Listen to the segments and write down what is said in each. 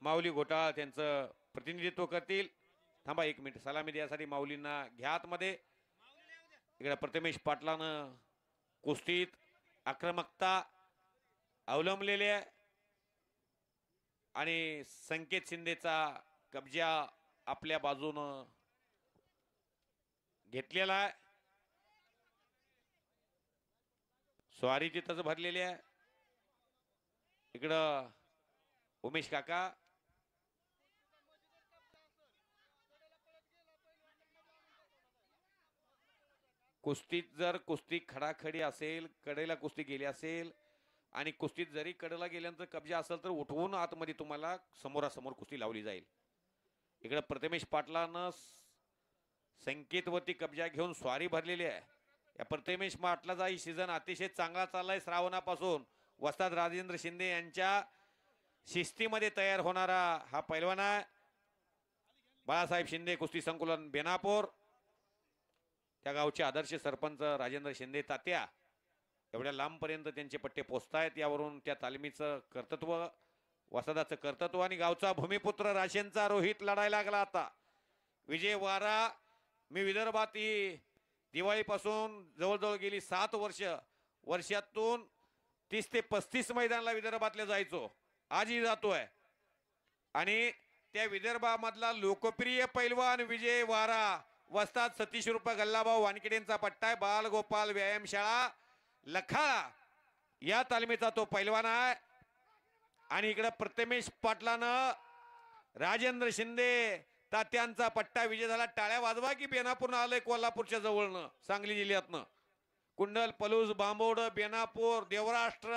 माऊली घोटाळ त्यांचं प्रतिनिधित्व करतील. थांबा एक मिनिट, सलामी द्यासाठी माऊलींना घ्या आतमध्ये. इकडे प्रथमेश पाटलानं कुस्तीत आक्रमकता अवलंबलेली आहे आणि संकेत शिंदेचा कब्जा आपल्या बाजूनं घेतलेला आहे. स्वारी तिथंच भरलेली आहे. इकडं उमेश काका कुस्तीत जर कुस्ती खडाखडी असेल, कडेला कुस्ती गेली असेल आणि कुस्तीत जरी कडेला गेल्यानंतर कब्जा असेल तर उठवून आतमध्ये तुम्हाला समोरासमोर कुस्ती लावली जाईल. इकडे प्रथमेश पाटलानं संकेतवरती कब्जा घेऊन स्वारी भरलेली आहे. या प्रथमेश पाटलाचा ही सीझन अतिशय चांगला चाललाय. श्रावणापासून वस्ताद राजेंद्र शिंदे यांच्या शिस्तीमध्ये तयार होणारा हा पैलवान आहे. बाळासाहेब शिंदे कुस्ती संकुलन बेनापूर, त्या गावचे आदर्श सरपंच राजेंद्र शिंदे तात्या एवढ्या लांबपर्यंत त्यांचे पट्टे पोचतायत. यावरून त्या तालमीचं कर्तृत्व, वसदाचं कर्तृत्व आणि गावचा भूमिपुत्र राशेंचा रोहित लढायला लागला. आता विजय वारा. मी विदर्भात ही दिवाळीपासून जवळजवळ गेली 7 वर्षातून 30 ते 35 मैदानाला विदर्भातल्या जायचो. आजही जातोय आणि त्या विदर्भामधला लोकप्रिय पैलवान विजय वारा वस्ताद सतीश रुपये गल्लाभाऊ वानखेडेंचा पट्टा आहे. बालगोपाल व्यायामशाळा लखाळा या तालमीचा तो पैलवान आहे. आणि इकडे प्रथमेश पाटलानं राजेंद्र शिंदे तात्यांचा पट्टा विजय झाला. टाळ्या वाजवा की बेनापूर आलंय कोल्हापूरच्या जवळनं, सांगली जिल्ह्यातनं. कुंडल, पलूस, बांबोड, बेनापूर, देवराष्ट्र,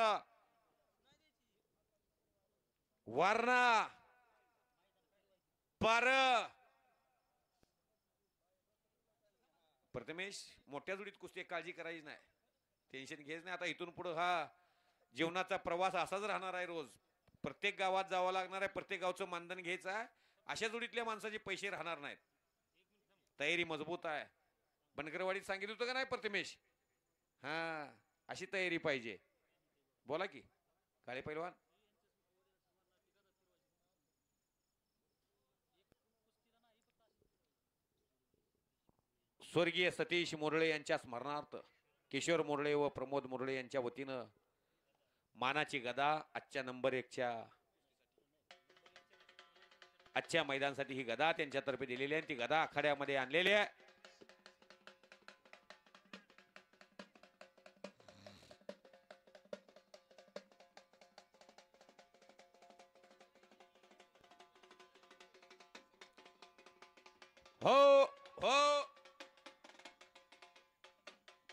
वारणा, पार. प्रथमेश मोठ्या जोडीत कुस्ती, काळजी करायची नाही, टेन्शन घ्यायचं नाही. आता इथून पुढे हा जीवनाचा प्रवास असाच राहणार आहे. रोज प्रत्येक गावात जावं लागणार आहे, प्रत्येक गावचं मानधन घ्यायचं आहे. अशा जोडीतल्या माणसाचे पैसे राहणार नाहीत. तयारी मजबूत आहे. बनकरवाडीत सांगितलं होतं का नाही प्रथमेश? हा, अशी तयारी पाहिजे. बोला की काळे पैलवान. स्वर्गीय सतीश मोरळे यांच्या स्मरणार्थ किशोर मोरळे व प्रमोद मोरळे यांच्या वतीनं मानाची गदा आजच्या नंबर 1च्या आजच्या मैदानासाठी ही गदा त्यांच्यातर्फे दिलेली आहे. ती गदा आखाड्यामध्ये आणलेली आहे. हो हो,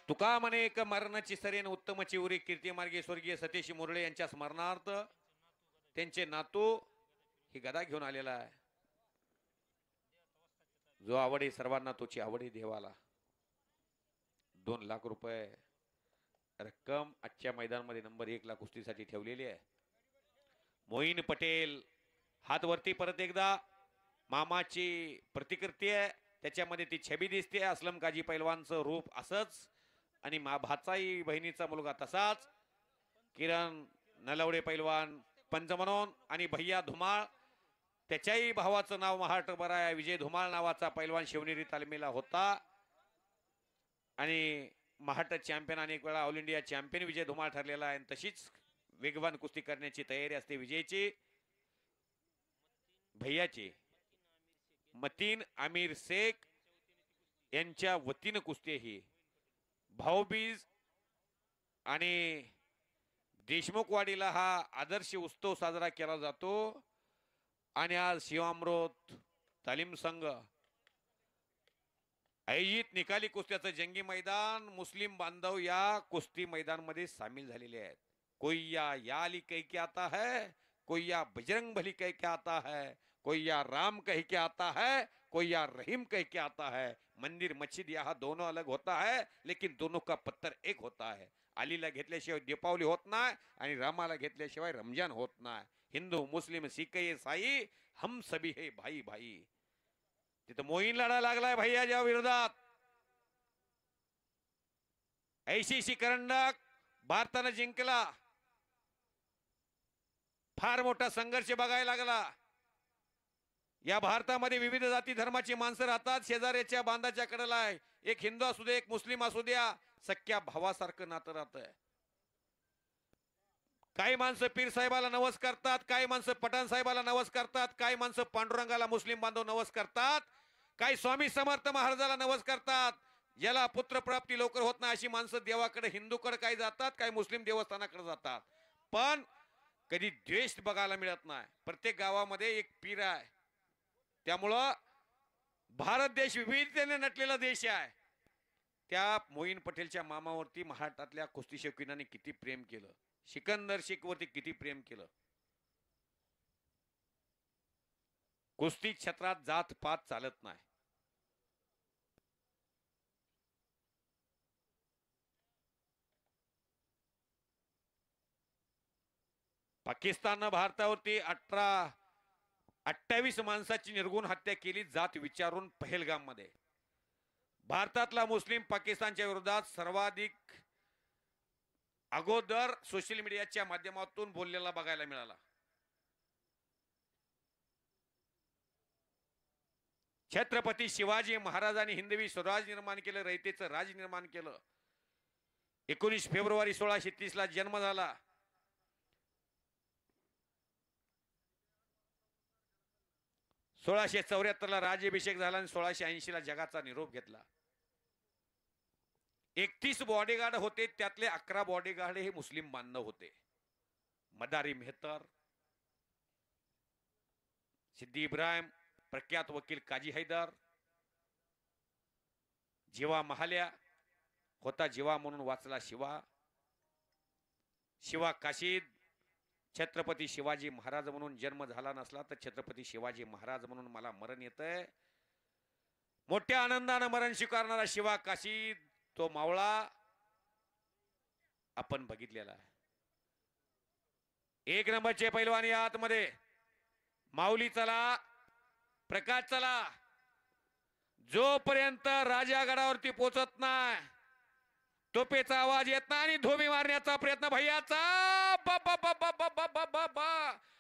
तुका म्हणे एक मरणाची सरेन उत्तम चिवरी कीर्ती मार्गे स्वर्गीय सतीश मोरळे यांच्या स्मरणार्थ त्यांचे नातू ही गदा घेऊन आलेला आहे. जो आवडे सर्वांना तोची आवडे देवाला. 2 लाख रुपये रक्कम आजच्या मैदानामध्ये नंबर 1ला कुस्तीसाठी ठेवलेली आहे. मोईन पटेल हात वरती परत एकदा. मामाची प्रतिकृती आहे, त्याच्यामध्ये ती छबी दिसते. असलम काजी पैलवानचं रूप असंच आणि भाचाई बहिणीचा मुलगा तसाच. किरण नलवडे पैलवान पंच म्हणून आणि भैया धुमाळ, त्याच्याही भावाचं नाव महाराष्ट्रभर आहे. विजय धुमाळ नावाचा पैलवान शिवनेरी तालमीला होता आणि महाराष्ट्र चॅम्पियन, अनेक वेळा ऑल इंडिया चॅम्पियन विजय धुमाळ ठरलेला आहे. तशीच वेगवान कुस्ती करण्याची तयारी असते विजयची. भैयाची मतीन आमिर शेख यांच्या वतीनं कुस्ती ही भाऊबीज आणि देशमुखवाडीला हा आदर्श उत्सव साजरा केला जातो. आणि आज शिवामृत तालीम संघ आयोजित निकाली कुस्त्याचं जंगी मैदान मुस्लिम बांधव या कुस्ती मैदानमध्ये सामील झालेले आहेत. कोई या अली कह के आता है, कोई या बजरंग बली कह के आता है, कोई या राम कह के आता है, कोई या रहीम कह के आता है. मंदिर मस्जिद यहाँ दोनों अलग होता है लेकिन दोनों का पत्थर एक होता है. अलीला घेतल्याशिवाय दीपावली होत नाही आणि रामाला घेतल्याशिवाय रमजान होत नाही. हिंदू मुस्लिम सिख ईसाई हम सभी है भाई भाई. तिथं मोहीन लढा लागलाय भैयाच्या विरोधात. ऐशीशी करंडक भारतानं जिंकला. फार मोठा संघर्ष बघायला लागला. या भारतामध्ये विविध जाती धर्माची माणसं राहतात. शेजाऱ्याच्या बांधाच्या कडेला आहे. एक हिंदू असू दे, एक मुस्लिम असू द्या, सख्या भावासारखं नातं राहतंय. काही माणसं पीर साहेबाला नवस करतात, काही माणसं पठाण साहेबाला नवस करतात, काही माणसं पांडुरंगाला मुस्लिम बांधव नवस करतात, काही स्वामी समर्थ महाराजाला नवस करतात. ज्याला पुत्रप्राप्ती लवकर होत नाही अशी माणसं देवाकडे, हिंदूकडे काही जातात, काही मुस्लिम देवस्थानाकडे जातात. पण कधी द्वेष बघायला मिळत नाही. प्रत्येक गावामध्ये एक पीर आहे. त्यामुळं भारत देश विविधतेने नटलेला देश आहे. त्या मोईन पटेलच्या मामावरती महाराष्ट्रातल्या कुस्ती शौकीनांनी किती प्रेम केलं. सिकंदर शेख वरती किती प्रेम केलं. कुस्ती क्षेत्रात जात पात चालत नाही. पाकिस्ताननं भारतावरती 28 माणसाची निर्गुण हत्या केली जात विचारून पहलगाम मध्ये. भारतातला मुस्लिम पाकिस्तानच्या विरोधात सर्वाधिक अगोदर सोशल मीडियाच्या माध्यमातून बोललेला बघायला मिळाला. छत्रपती शिवाजी महाराजांनी हिंदवी स्वराज निर्माण केलं, रयतेचं राज निर्माण केलं. 19 फेब्रुवारी 1630 ला जन्म झाला. सोळाशे 74 ला राज्याभिषेक झाला आणि 1680 ला जगाचा निरोप घेतला. 31 बॉडीगार्ड होते, त्यातले 11 बॉडीगार्ड हे मुस्लिम बांधव होते. मदारी मेहतर, सिद्दी इब्राहिम, प्रख्यात वकील काजी हैदर, जीवा महाल्या होता, जीवा म्हणून वाचला शिवा, शिवा काशीद. छत्रपती शिवाजी महाराज म्हणून जन्म झाला नसला तर छत्रपती शिवाजी महाराज म्हणून मला मरण येतंय. मोठ्या आनंदानं मरण स्वीकारणारा शिवा काशीद, तो मावळा आपण बघितलेला आहे. एक नंबरचे पैलवान या आतमध्ये. माऊली चला, प्रकाश चला. जोपर्यंत राजागडावरती पोचत नाही, तोपेचा आवाज येत नाही आणि धोबी मारण्याचा प्रयत्न भैयाचा,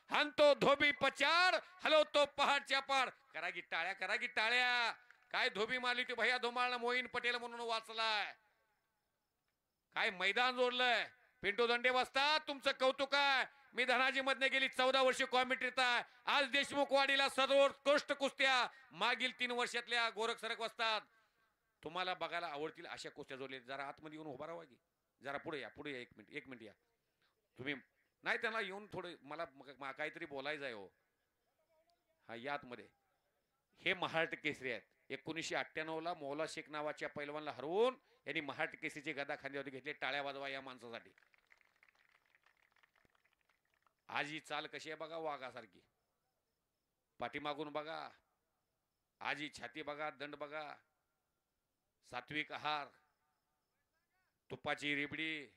हंतो धोबी पचाड, हलवतो पहाडच्या पाड. करा की टाळ्या, करा की टाळ्या. काय धोबी मारली ती भैया धुमाळनं मोईन पटेल म्हणून वाचलाय. काय मैदान जोडलंय. पिंटू दंडे वाजतात, तुमचं कौतुक आहे. मी धनाजी मधने गेली 14 वर्ष कॉमेंट्रीत आहे. आज देशमुखवाडीला सर्वोत्कृष्ट कुस्त्या मागील 3 वर्षातल्या गोरख सरक वाजतात. तुम्हाला बघायला आवडतील अशा कुस्त्या जोडल्या. जरा आतमध्ये येऊन उभा राहा की. जरा पुढे या, पुढे या. 1 मिनिट या तुम्ही. नाही त्यांना येऊन थोडे मला काहीतरी बोलायचं आहे हो. हा या आतमध्ये. हे महाराष्ट्र केसरी आहेत. 1998 ला मौला शेख नावाच्या पैलवानला हरवून यांनी महाराष्ट्र केसरीची गदा खांद्यावरती घेतली. टाळ्या वाजवा या माणसासाठी. आज ही चाल कशी आहे बघा, वाघासारखी. पाठीमागून बघा, आज ही छाती बघा, दंड बघा, सात्विक आहार, तुपाची रिबडी.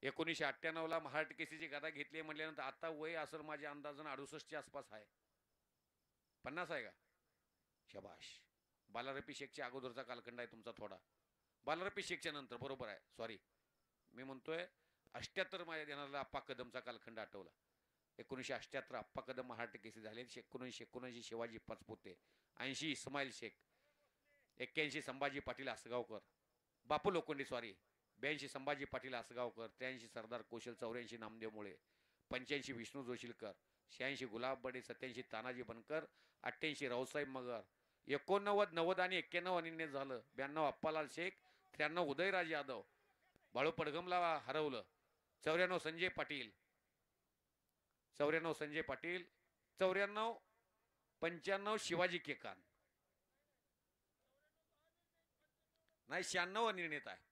1998 ला महाराष्ट्र केसरीची गदा घेतली म्हटल्यानंतर आता वय असेल माझ्या अंदाजानं 68 आसपास आहे. 50 आहे का? शबाश. बालारपी शेखच्या अगोदरचा कालखंड आहे तुमचा थोडा. बालारपी शेखच्या नंतर, बरोबर आहे, सॉरी. मी म्हणतोय 78 माझ्या ध्यानाला अप्पा कदमचा कालखंड आठवला. 1978 अप्पा कदम महाराष्ट्र केसरी झाले. 1979 शिवाजी पाचपुते, 80 इस्माईल शेख, 81 संभाजी पाटील आसगावकर, बापू लोखंडे सॉरी, 82 संभाजी पाटील आसगावकर, 83 सरदार कोशल, 84 नामदेव मुळे, 85 विष्णू जोशीलकर, 86 गुलाब बडे, 87 तानाजी बनकर, 88 रावसाहेब मगर, 89 90 आणि 91 अनिन्य झालं. 92 अप्पालाल शेख, 93 उदयराज यादव, बाळू पडगमला हरवलं. 94 संजय पाटील, 94 संजय पाटील, 94 95 शिवाजी केकान, नाही 96 निर्णित आहे.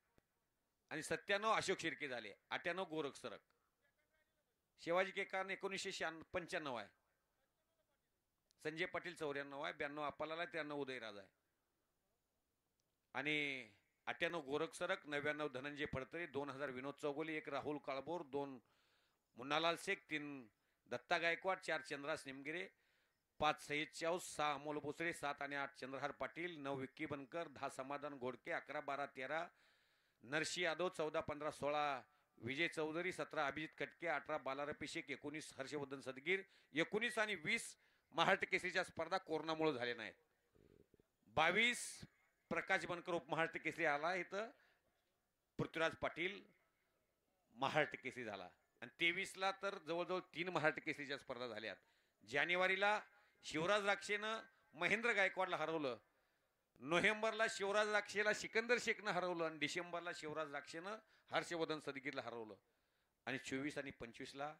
आणि 97 अशोक शिर्के झाले. 98 गोरख सरक. शिवाजी केकान 1995 आहे. संजय पाटील 94 आहे. 92 अप्पालाल आहे. 93 उदयराज आहे. आणि 98 गोरख सरक, 99 धनंजय फडतरे, 2000 विनोद चौगुले, 1 राहुल काळभोर, 2 मुन्नालाल शेख, 3 दत्ता गायकवाड, 4 चंद्रास निमगिरे, 5 सईद चाऊस, 6 अमोल भोसरे, 7 आणि 8 चंद्रहार पाटील, 9 विक्की बनकर, 10 समाधान घोडके, 11 12 13 नरशी यादव, 14 15 16 विजय चौधरी, 17 अभिजित कटके, 18 बालारपी शेख, 19 हर्षवर्धन सदगीर, 19 आणि 20 महाराष्ट्र केसरीच्या स्पर्धा कोरोनामुळे झाल्या नाहीत. 22 प्रकाश बनकर उपमहाराष्ट्र केसरी आला इथं, पृथ्वीराज पाटील महाराष्ट्र केसरी झाला आणि 23ला तर जवळजवळ 3 महाराष्ट्र केसरीच्या स्पर्धा झाल्यात. जानेवारीला शिवराज राक्षेनं महेंद्र गायकवाडला हरवलं, नोव्हेंबरला शिवराज राक्षेला सिकंदर शेखनं हरवलं आणि डिसेंबरला शिवराज राक्षेनं हर्षवर्धन सदगीरला हरवलं. आणि 24 आणि 25ला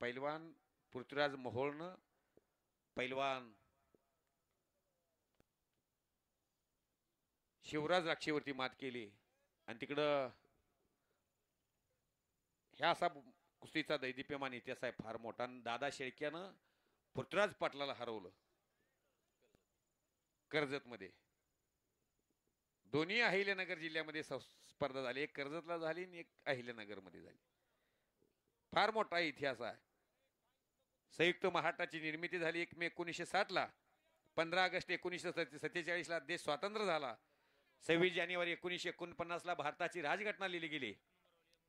पैलवान पृथ्वीराज मोहोळनं पैलवान शिवराज राक्षेवरती मात केली. आणि तिकडं ह्या असा कुस्तीचा दैदिप्यमान इतिहास आहे फार मोठा. दादा शेळक्यानं पृथ्वीराज पाटलाला हरवलं कर्जत मध्ये. दोन्ही अहिल्यानगर जिल्ह्यामध्ये स्पर्धा झाली, एक कर्जतला झाली आणि एक अहिल्यानगर मध्ये झाली. फार मोठा इतिहास आहे. संयुक्त महाराष्ट्राची निर्मिती झाली 1 मे 1960ला. 15 ऑगस्ट 1947ला देश स्वातंत्र्य झाला. 26 जानेवारी 1949ला भारताची राजघटना लिहिली गेली.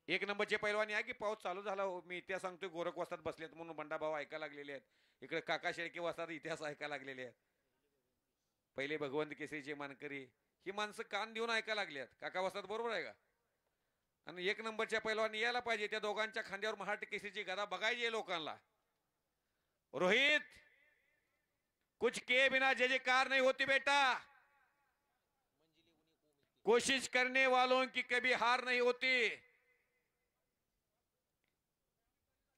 1 नंबरचे पैलवान या की पाऊस चालू झाला. मी इतिहास सांगतोय, गोरख वस्तात बसलेत म्हणून बंडाभाऊ ऐकायला लागलेले आहेत. इकडे काका शेळके वस्तात इतिहास ऐकायला लागलेले आहेत. पहिले भगवंत केसरीचे मानकरी ही माणसं कान देऊन ऐकायला लागल्यात. काका वस्तात बरोबर आहे का? आणि 1 नंबरच्या पैलवानी यायला पाहिजे. त्या दोघांच्या खांद्यावर महाराष्ट्र केसरीची गदा बघायची लोकांना. रोहित, कुछ के बिना जय जयकार नहीं होती बेटा. कोशिश करने वालों की कभी हार नहीं होती.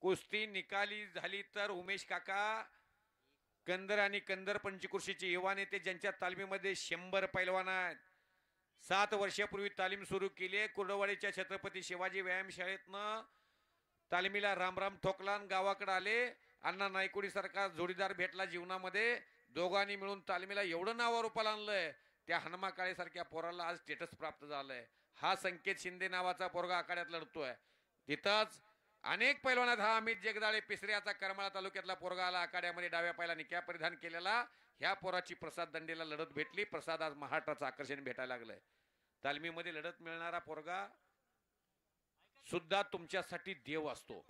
कुस्ती निकाली झाली तर उमेश काका कंदर आणि कंदर पंचकृषीचे युवा नेते ज्यांच्या तालमीमध्ये 100 पैलवान आहेत. 7 वर्षापूर्वी तालीम सुरू केली. कुर्डवाडीच्या छत्रपती शिवाजी व्यायामशाळेतनं तालमीला रामराम ठोकला, गावाकडे आले. अण्णा नायकोडी सारखा जोडीदार भेटला जीवनामध्ये. दोघांनी मिळून तालमीला एवढं नावावर रूपाला आणलंय. त्या हनुमा काळे सारख्या पोराला आज स्टेटस प्राप्त झालंय. हा संकेत शिंदे नावाचा पोरगा आखाड्यात लढतोय. तिथंच अनेक पैलवानात हा अमित जगदाळे पिसऱ्याचा करमाळा तालुक्यातला पोरगा आला आखाड्यामध्ये. डाव्या पायाला निक्या परिधान केलेला. ह्या पोराची प्रसाद दंडेला लढत भेटली. प्रसाद आज महाराष्ट्राचं आकर्षण भेटायला लागलंय. तालमीमध्ये लढत मिळणारा पोरगा सुद्धा तुमच्यासाठी देव असतो.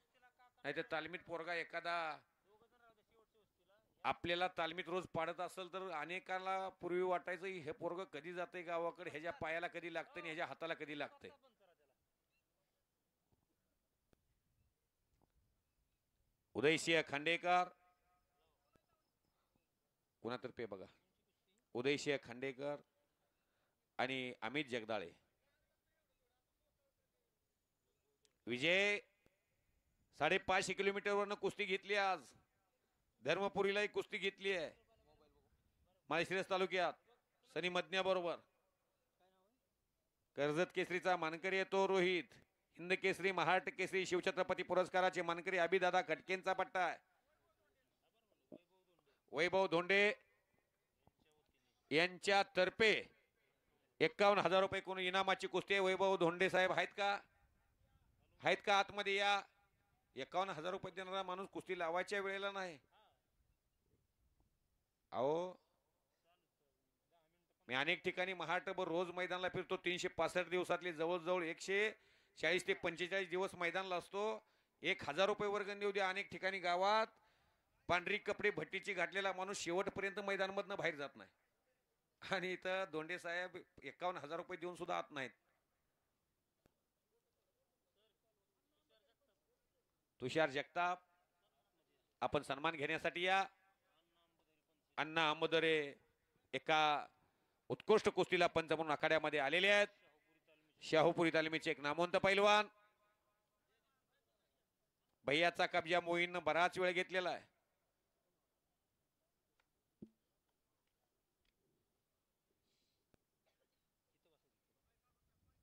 नाही तर तालमीत पोरगा एखादा आपल्याला तालमीत रोज पाडत असेल तर अनेकाला पूर्वी वाटायचं हे पोरग कधी जाते गावाकडे, ह्याच्या पायाला कधी लागतं आणि ह्याच्या हाताला कधी लागतंय. उदयसिंह खांडेकर कुणातर्फे बघा, उदयसिंह खांडेकर आणि अमित जगदाळे. विजय 5.5 किलोमीटरवरनं कुस्ती घेतली. आज धर्मपुरीलाही कुस्ती घेतली आहे माळशिरस तालुक्यात सनी मदन्या बरोबर. कर्जत केसरीचा मानकरी येतो रोहित. हिंद केसरी, महाराष्ट्र केसरी, शिवछत्रपती पुरस्काराचे मानकरी अभिदादा खटकेंचा पट्टा आहे. वैभव धोंडे यांच्या तर्फे 51,000 रुपये कोण इनामाची कुस्ती आहे. वैभव धोंडे साहेब आहेत का? आहेत का? आतमध्ये या. 51,000 रुपये देणारा माणूस कुस्ती लावायच्या वेळेला नाही. अहो, मी अनेक ठिकाणी महाराष्ट्रभर रोज मैदानाला फिरतो. 365 दिवसातले जवळजवळ 140 ते 45 दिवस मैदानाला असतो. 1,000 रुपये वर्गणी देऊ द्या. अनेक ठिकाणी गावात पांढरी कपडे भट्टीची घातलेला माणूस शेवटपर्यंत मैदानामधनं बाहेर जात नाही. आणि इथं धोंडे साहेब 51,000 रुपये देऊन सुद्धा आत नाहीत. तुषार जगताप आपण सन्मान घेण्यासाठी या. अण्णा अंबोदरे एका उत्कृष्ट कुस्तीला पंच म्हणून आखाड्यामध्ये आलेले आहेत. शाहूपुरी तालमीचे एक नामवंत पैलवान. भैयाचा कब्जा मोहीननं बराच वेळ घेतलेला आहे.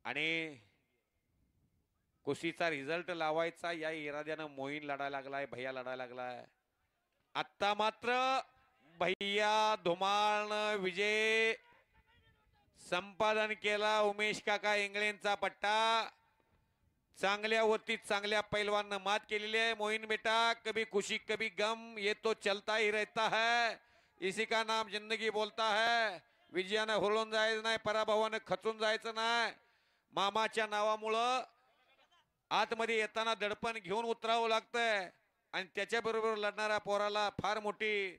आणि कुस्तीचा रिझल्ट लावायचा या इराद्यानं मोहीन लढायला लागलाय, भैया लढायला लागलाय. आता मात्र भैया धुमाळनं विजय संपादन केला. उमेश काका इंगळेंचा पट्टा. चांगल्या वरती चांगल्या पैलवाननं मात केलेली आहे. मोहीन बेटा, कभी खुशी कभी गम, ये तो चलता ही रहता है, इसी का नाम जिंदगी बोलता है. विजयानं हुरळून जायचं नाही, पराभवानं खचून जायचं नाही. मामाच्या नावामुळं आतमध्ये येताना दडपण घेऊन उतरावं लागतंय आणि त्याच्याबरोबर लढणाऱ्या पोराला फार मोठी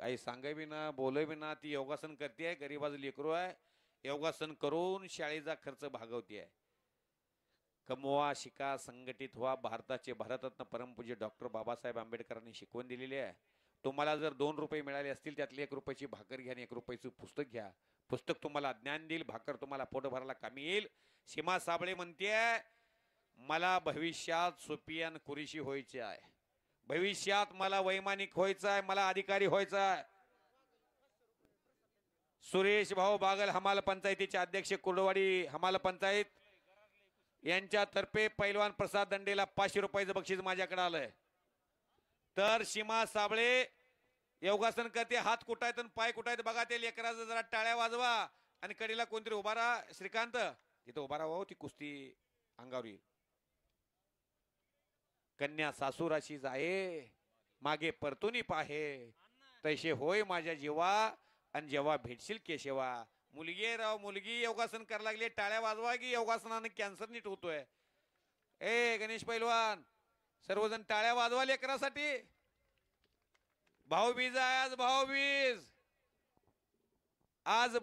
काही सांगाय बी ना बोलय बी ना. ती योगासन करते, गरीबाचं लेकरू आहे, योगासन करून शाळेचा खर्च भागवते. कमवा, शिका, संघटित व्हा. भारताचे भारतरत्न परमपूज्य डॉक्टर बाबासाहेब आंबेडकरांनी शिकवण दिलेली आहे. तुम्हाला जर 2 रुपये मिळाले असतील त्यातली 1 रुपयाची भाकर घ्या आणि 1 रुपयाचं पुस्तक घ्या. पुस्तक तुम्हाला ज्ञान देईल, भाकर तुम्हाला पोट भरायला कामी येईल. सीमा साबळे म्हणते मला भविष्यात सोपियान कुरेशी व्हायचे आहे, भविष्यात मला वैमानिक व्हायचं आहे, मला अधिकारी व्हायचं आहे. सुरेश भाऊ बागल हमाल पंचायतीचे अध्यक्ष कुर्डवाडी हमाल पंचायत यांच्यातर्फे पैलवान प्रसाद दंडेला 500 रुपयाचं बक्षीस माझ्याकडे आलंय. तर सीमा साबळे योगासन करते, हात कुटायत आणि पाय कुटायत बघा. ते लेकराचं जरा टाळ्या वाजवा आणि कडीला कोणतरी उभा राहा. श्रीकांत तिथं उभा राहा, ती कुस्ती अंगावर येईल. कन्या सासूराशीच आहे, मागे परतुनी पाहे, तैसे होय माझ्या जीवा आणि जेव्हा भेटशील केशवा. मुलगी राव, मुलगी योगासन करायला लागली, टाळ्या वाजवा की योगासनाने कॅन्सर नीट होतोय. ए गणेश पैलवान, सर्वजण टाळ्या वाजवा लेकरासाठी. भाऊबीज आहे आज, भाऊबीज आज.